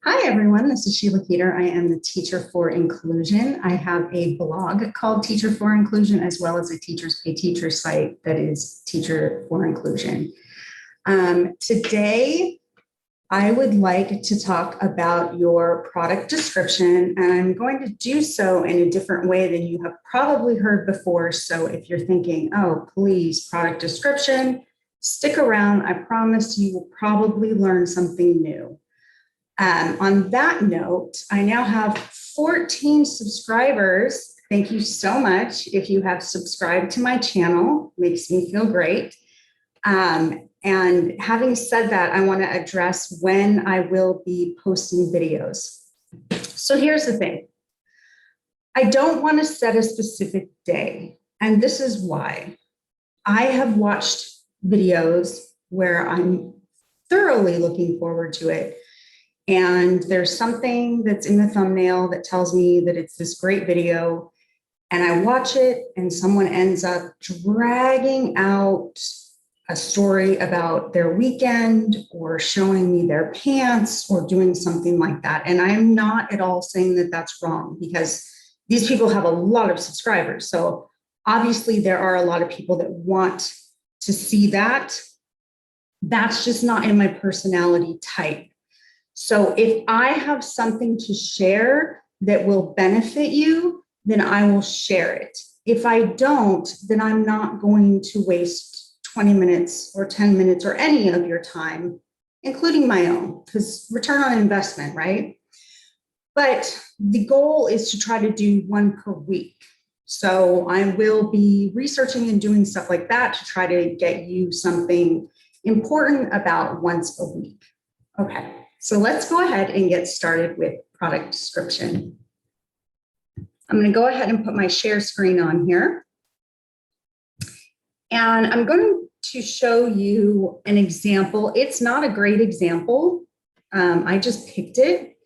Hi, everyone. This is Sheila Peter. I am the Teacher for Inclusion. I have a blog called Teacher for Inclusion, as well as a Teachers Pay Teacher site that is Teacher for Inclusion. Today, I would like to talk about your product description, and I'm going to do so in a different way than you have probably heard before. So if you're thinking, oh, please, product description, stick around. I promise you will probably learn something new. On that note, I now have 14 subscribers. Thank you so much. If you have subscribed to my channel, makes me feel great. And having said that, I want to address when I will be posting videos. So here's the thing. I don't want to set a specific day, and this is why. I have watched videos where I'm thoroughly looking forward to it, and there's something that's in the thumbnail that tells me that it's this great video, and I watch it and someone ends up dragging out a story about their weekend or showing me their pants or doing something like that. And I'm not at all saying that that's wrong, because these people have a lot of subscribers. So obviously there are a lot of people that want to see that. That's just not in my personality type. So if I have something to share that will benefit you, then I will share it. If I don't, then I'm not going to waste 20 minutes or 10 minutes or any of your time, including my own, because return on investment, right? But the goal is to try to do one per week. So I will be researching and doing stuff like that to try to get you something important about once a week. Okay. So let's go ahead and get started with product description. I'm going to go ahead and put my share screen on here. And I'm going to show you an example. It's not a great example. I just picked it.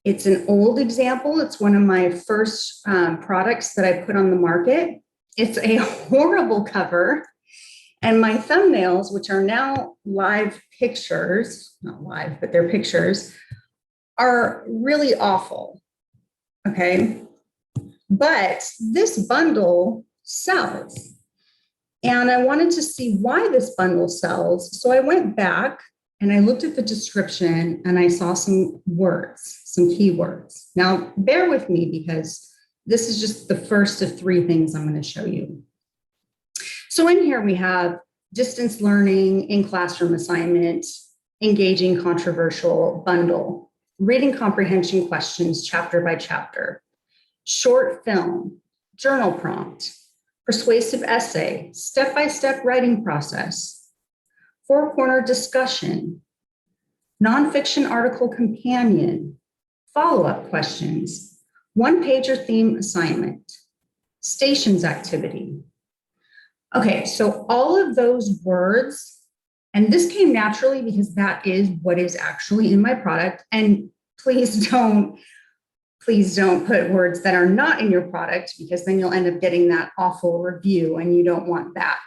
It's an old example. It's one of my first products that I put on the market. It's a horrible cover. And my thumbnails, which are now live pictures, not live, but they're pictures, are really awful, okay? But this bundle sells. And I wanted to see why this bundle sells. So I went back and I looked at the description and I saw some words, some keywords. Now, bear with me because this is just the first of three things I'm going to show you. So in here we have distance learning, in-classroom assignment, engaging, controversial, bundle, reading comprehension questions, chapter by chapter, short film, journal prompt, persuasive essay, step-by-step writing process, four-corner discussion, nonfiction article companion, follow-up questions, one-pager theme assignment, stations activity. Okay, so all of those words, and this came naturally because that is what is actually in my product. And please don't put words that are not in your product, because then you'll end up getting that awful review and you don't want that.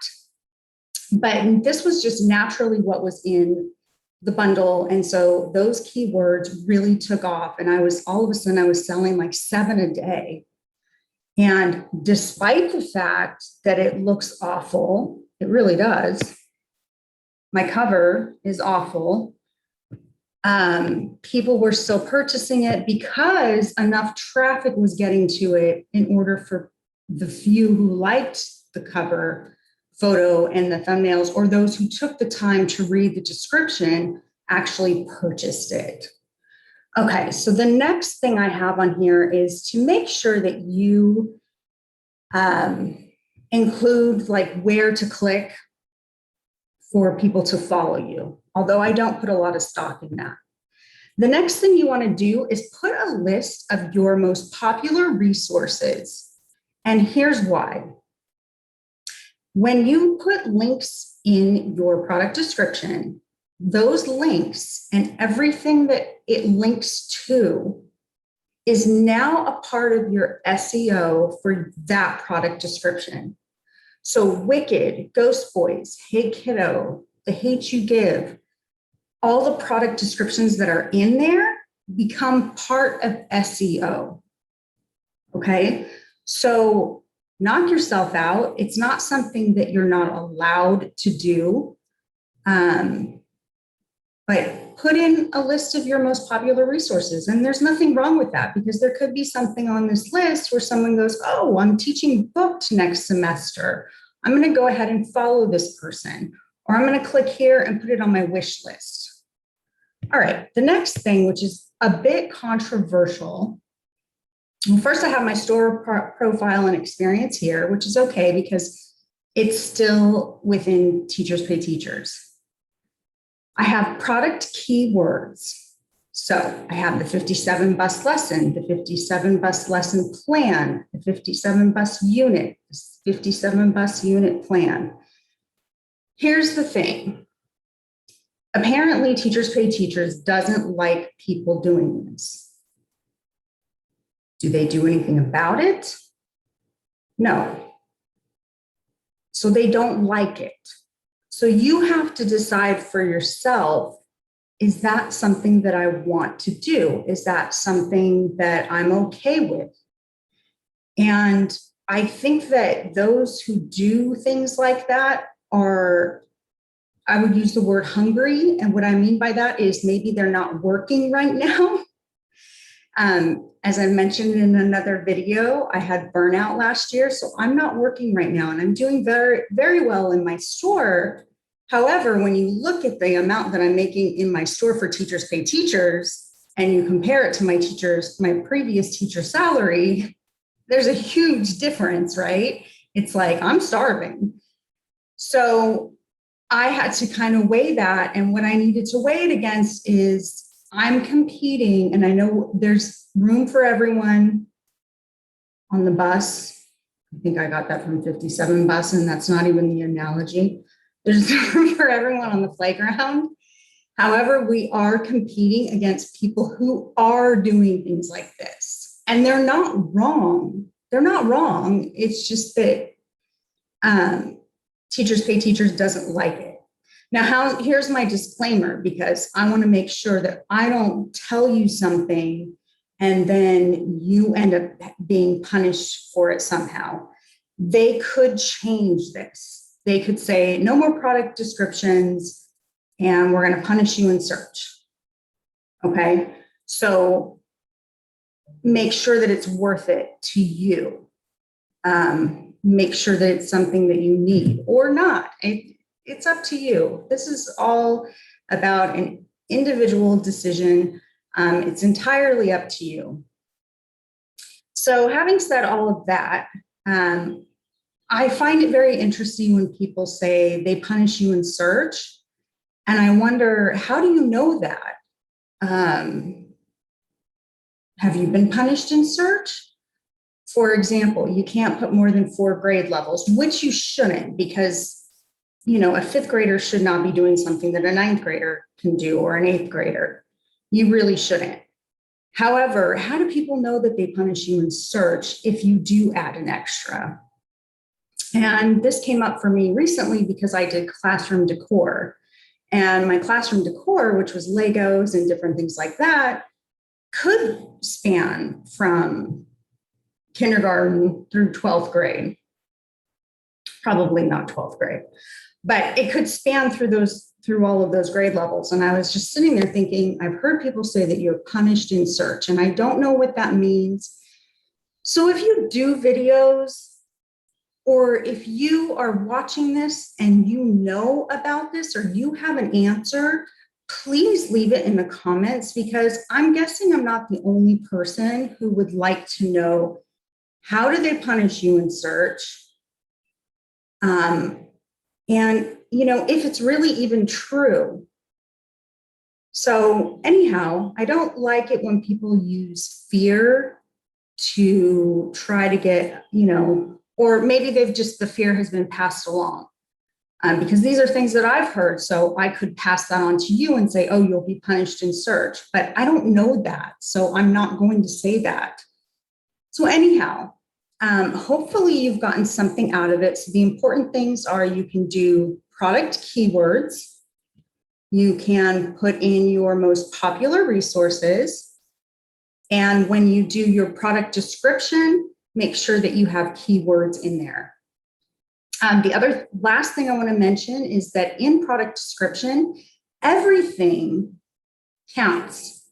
But this was just naturally what was in the bundle. And so those keywords really took off. And all of a sudden I was selling like 7 a day. And despite the fact that it looks awful, it really does. My cover is awful. People were still purchasing it because enough traffic was getting to it in order for the few who liked the cover photo and the thumbnails, or those who took the time to read the description, actually purchased it. Okay, so the next thing I have on here is to make sure that you include like where to click for people to follow you, although I don't put a lot of stock in that. The next thing you want to do is put a list of your most popular resources. And here's why. When you put links in your product description, those links and everything that it links to is now a part of your SEO for that product description. So Wicked, Ghost Boys, Hey Kiddo, The Hate You Give, all the product descriptions that are in there become part of SEO. Okay. So knock yourself out. It's not something that you're not allowed to do. But put in a list of your most popular resources. And there's nothing wrong with that, because there could be something on this list where someone goes, oh, I'm teaching booked next semester. I'm going to go ahead and follow this person, or I'm going to click here and put it on my wish list. All right, the next thing, which is a bit controversial. Well, first, I have my store profile and experience here, which is okay because it's still within Teachers Pay Teachers. I have product keywords. So I have the 57 bus lesson, the 57 bus lesson plan, the 57 bus unit, the 57 bus unit plan. Here's the thing. Apparently, Teachers Pay Teachers doesn't like people doing this. Do they do anything about it? No. So they don't like it. So you have to decide for yourself, is that something that I want to do? Is that something that I'm okay with? And I think that those who do things like that are, I would use the word hungry. And what I mean by that is maybe they're not working right now. As I mentioned in another video, I had burnout last year, so I'm not working right now and I'm doing very, very well in my store. However, when you look at the amount that I'm making in my store for Teachers Pay Teachers, and you compare it to my previous teacher salary, there's a huge difference, right? It's like I'm starving. So I had to kind of weigh that. And what I needed to weigh it against is I'm competing, and I know there's room for everyone on the bus. I think I got that from 57 bus, and that's not even the analogy. There's room for everyone on the playground. However, we are competing against people who are doing things like this. And they're not wrong. They're not wrong. It's just that Teachers Pay Teachers doesn't like it. Now, here's my disclaimer, because I want to make sure that I don't tell you something and then you end up being punished for it somehow. They could change this. They could say, no more product descriptions, and we're going to punish you in search. Okay, so make sure that it's worth it to you. Make sure that it's something that you need or not. It's up to you. This is all about an individual decision. It's entirely up to you. So having said all of that, I find it very interesting when people say they punish you in search. And I wonder, how do you know that? Have you been punished in search? For example, you can't put more than 4 grade levels, which you shouldn't, because a 5th grader should not be doing something that a 9th grader can do, or an 8th grader. You really shouldn't. However, how do people know that they punish you in search if you do add an extra? And this came up for me recently because I did classroom decor. And my classroom decor, which was Legos and different things like that, could span from kindergarten through 12th grade. Probably not 12th grade, but it could span through all of those grade levels. And I was just sitting there thinking, I've heard people say that you're punished in search, and I don't know what that means. So if you do videos, or if you are watching this and you know about this, or you have an answer, please leave it in the comments, because I'm guessing I'm not the only person who would like to know, how do they punish you in search? And, if it's really even true. So anyhow, I don't like it when people use fear to try to get, or maybe the fear has been passed along, because these are things that I've heard. So I could pass that on to you and say, oh, you'll be punished in search, but I don't know that. So I'm not going to say that. So anyhow, hopefully you've gotten something out of it. So the important things are, you can do product keywords. You can put in your most popular resources. And when you do your product description, make sure that you have keywords in there. The other last thing I want to mention is that in product description, everything counts.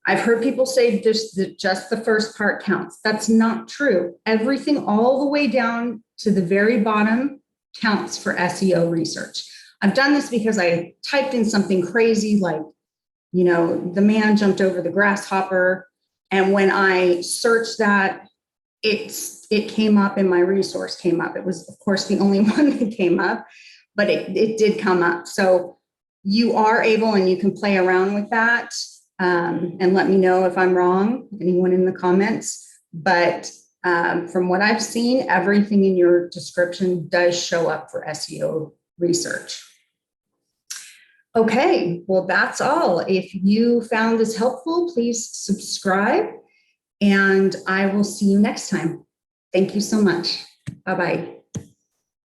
I've heard people say just the first part counts. That's not true. Everything all the way down to the very bottom counts for SEO research. I've done this because I typed in something crazy like, the man jumped over the grasshopper. And when I searched that, it came up and my resource came up. It was, of course, the only one that came up, but it did come up. So you are able, and you can play around with that, and let me know if I'm wrong, anyone in the comments. But from what I've seen, everything in your description does show up for SEO research. Okay, well, that's all. If you found this helpful, please subscribe, and I will see you next time. Thank you so much. Bye-bye.